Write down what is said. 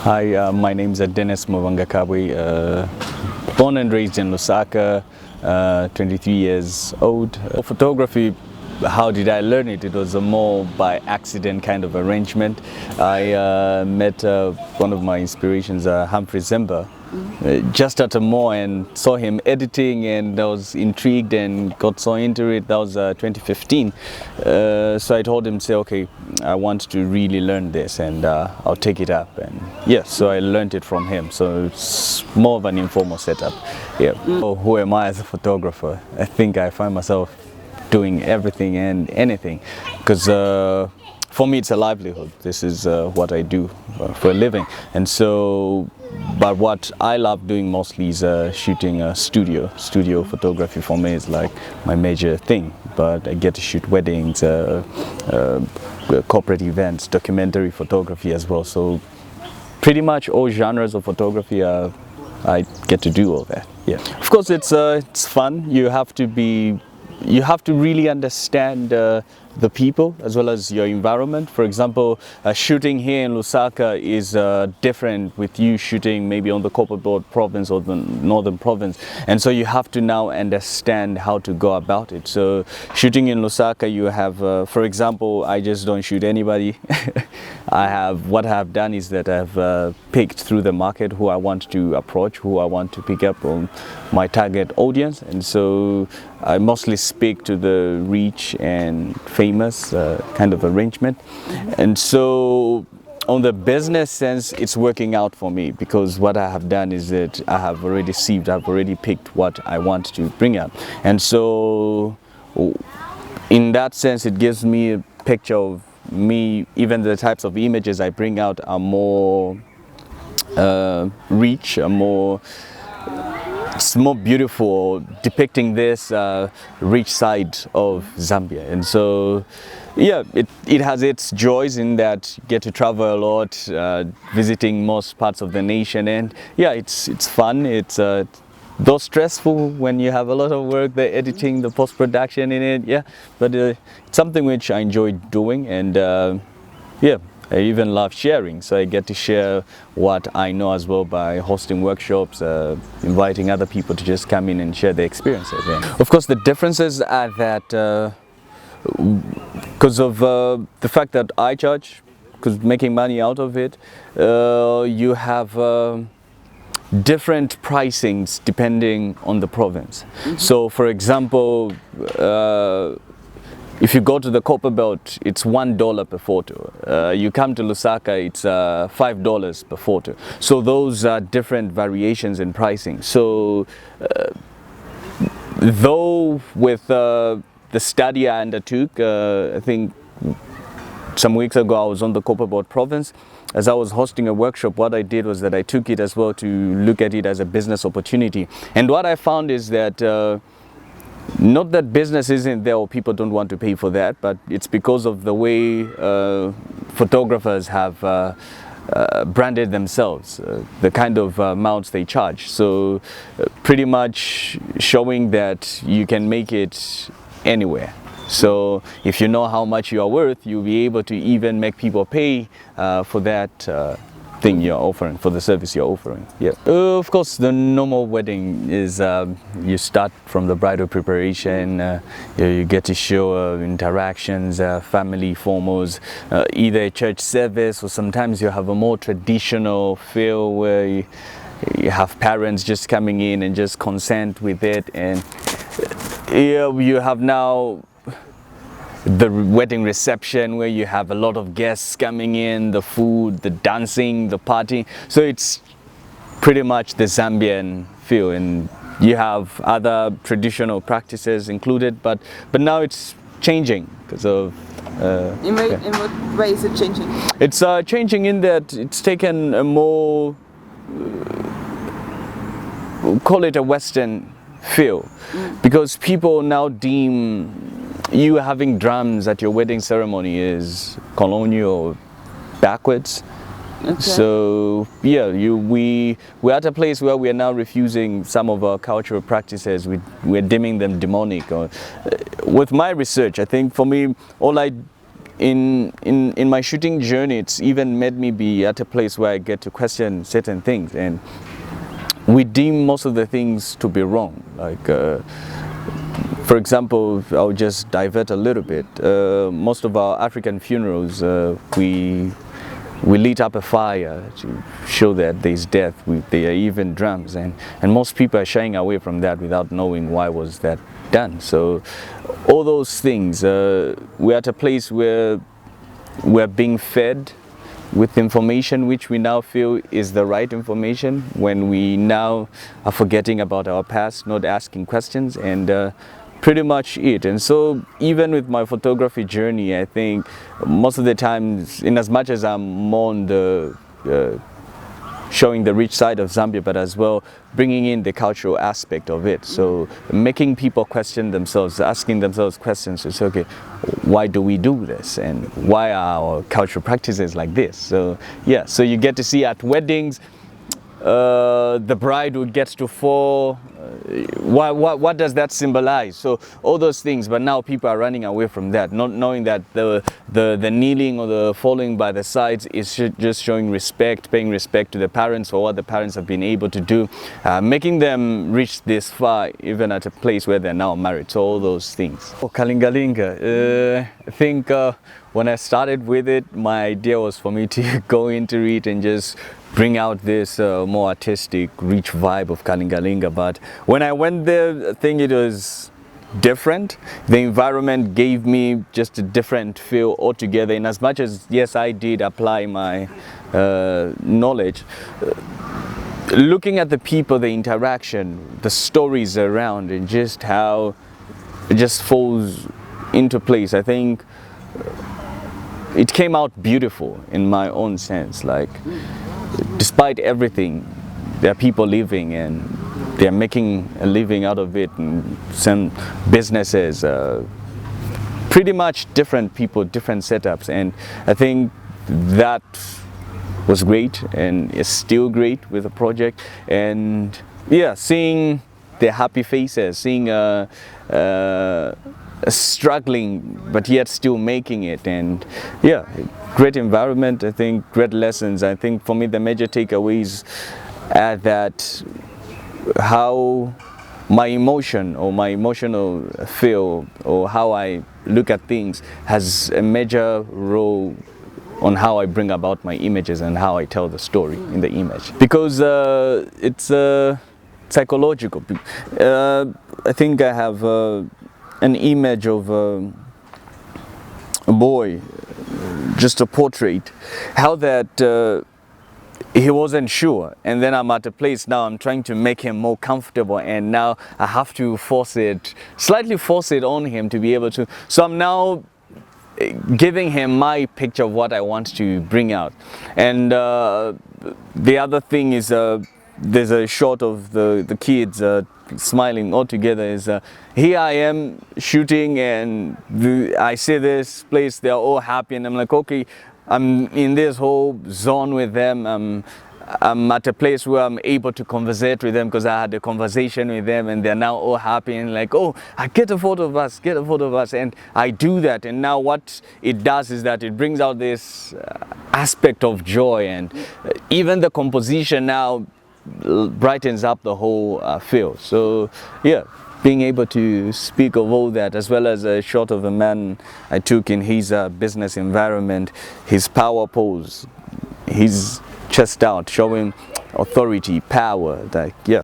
Hi, my name is Dennis Mubanga, born and raised in Lusaka, 23 years old. Photography, how did I learn it? It was a more by accident kind of arrangement. I met one of my inspirations, Humphrey Zambia, just at a mall and saw him editing, and I was intrigued and got so into it. That was 2015. So I told him, say, okay, I want to really learn this, and I'll take it up. And yeah, so I learned it from him. So it's more of an informal setup. Yeah. So who am I as a photographer? I think I find myself doing everything and anything, because for me it's a livelihood. This is what I do for a living, and so but what I love doing mostly is shooting studio photography. For me is like my major thing, but I get to shoot weddings, corporate events, documentary photography as well. So pretty much all genres of photography I get to do all that. Yeah, of course it's fun. You have to really understand the people as well as your environment. For example, shooting here in Lusaka is different with you shooting maybe on the Copperbelt province or the northern province, and so you have to now understand how to go about it. So shooting in Lusaka, you have for example, I just don't shoot anybody. What I have done is that I've picked through the market who I want to approach, who I want to pick up on my target audience, and so I mostly speak to the rich and famous kind of arrangement. And so on the business sense, it's working out for me, because what I have done is that I have already sieved, I've already picked what I want to bring out, and so in that sense it gives me a picture of me. Even the types of images I bring out are more rich, it's more beautiful, depicting this rich side of Zambia. And so yeah, it has its joys in that you get to travel a lot, visiting most parts of the nation, and yeah, it's fun. It's though stressful when you have a lot of work, the editing, the post-production in it, yeah, but it's something which I enjoy doing, and yeah, I even love sharing. So I get to share what I know as well by hosting workshops, inviting other people to just come in and share their experiences. And of course the differences are that because of the fact that I charge, because making money out of it, you have different pricings depending on the province. So for example, if you go to the Copperbelt, it's $1 per photo. You come to Lusaka, it's $5 per photo. So those are different variations in pricing. So though with the study I undertook, I think some weeks ago I was on the Copperbelt province. As I was hosting a workshop, what I did was that I took it as well to look at it as a business opportunity. And what I found is that not that business isn't there or people don't want to pay for that, but it's because of the way photographers have branded themselves, the kind of amounts they charge. So pretty much showing that you can make it anywhere. So if you know how much you are worth, you'll be able to even make people pay for that thing you're offering, for the service you're offering. Yeah. Of course, the normal wedding is you start from the bridal preparation. You get to show interactions, family formals, either a church service, or sometimes you have a more traditional feel where you have parents just coming in and just consent with it, and yeah, you have now the wedding reception where you have a lot of guests coming in, the food, the dancing, the party. So it's pretty much the Zambian feel, and you have other traditional practices included, but now it's changing because of in what way is it changing? It's changing in that it's taken a more, we'll call it a Western feel, because people now deem you having drums at your wedding ceremony is colonial, backwards. Okay. So yeah, we're at a place where we are now refusing some of our cultural practices. We're deeming them demonic. With my research, I think for me, all I in my shooting journey, it's even made me be at a place where I get to question certain things, and we deem most of the things to be wrong. Like, for example, I'll just divert a little bit. Most of our African funerals, we lit up a fire to show that there's death. There are even drums, and most people are shying away from that without knowing why was that done. So all those things, we're at a place where we're being fed with information which we now feel is the right information, when we now are forgetting about our past, not asking questions, and pretty much it. And so even with my photography journey, I think most of the times, in as much as I'm more on the showing the rich side of Zambia, but as well bringing in the cultural aspect of it. So making people question themselves, asking themselves questions. It's okay, why do we do this? And why are our cultural practices like this? So yeah, so you get to see at weddings, the bride who gets to fall, what does that symbolize? So all those things, but now people are running away from that, not knowing that the kneeling or the falling by the sides is just showing respect, paying respect to the parents for what the parents have been able to do, making them reach this far, even at a place where they're now married. So all those things. Oh, Kalingalinga, I think when I started with it, my idea was for me to go into it and just bring out this more artistic, rich vibe of Kalingalinga. But when I went there, I think it was different. The environment gave me just a different feel altogether. In as much as, yes, I did apply my knowledge, looking at the people, the interaction, the stories around, and just how it just falls into place, I think it came out beautiful in my own sense. Like, despite everything, there are people living and they're making a living out of it, and some businesses, pretty much different people, different setups, and I think that was great and is still great with the project. And yeah, seeing their happy faces, seeing struggling but yet still making it, and yeah, great environment, I think, great lessons. I think for me the major takeaways are that how my emotion or my emotional feel or how I look at things has a major role on how I bring about my images and how I tell the story in the image, because it's psychological. I think I have an image of a boy, just a portrait, how that he wasn't sure, and then I'm at a place now I'm trying to make him more comfortable, and now I have to slightly force it on him to be able to. So I'm now giving him my picture of what I want to bring out. And the other thing is, there's a shot of the kids smiling all together. Is here I am shooting, and I see this place, they're all happy, and I'm like, okay, I'm in this whole zone with them. I'm at a place where I'm able to conversate with them because I had a conversation with them, and they're now all happy and like, oh, get a photo of us, get a photo of us. And I do that, and now what it does is that it brings out this aspect of joy, and even the composition now brightens up the whole feel. So yeah, being able to speak of all that, as well as a shot of a man I took in his business environment, his power pose, his chest out, showing authority, power. Like, yeah,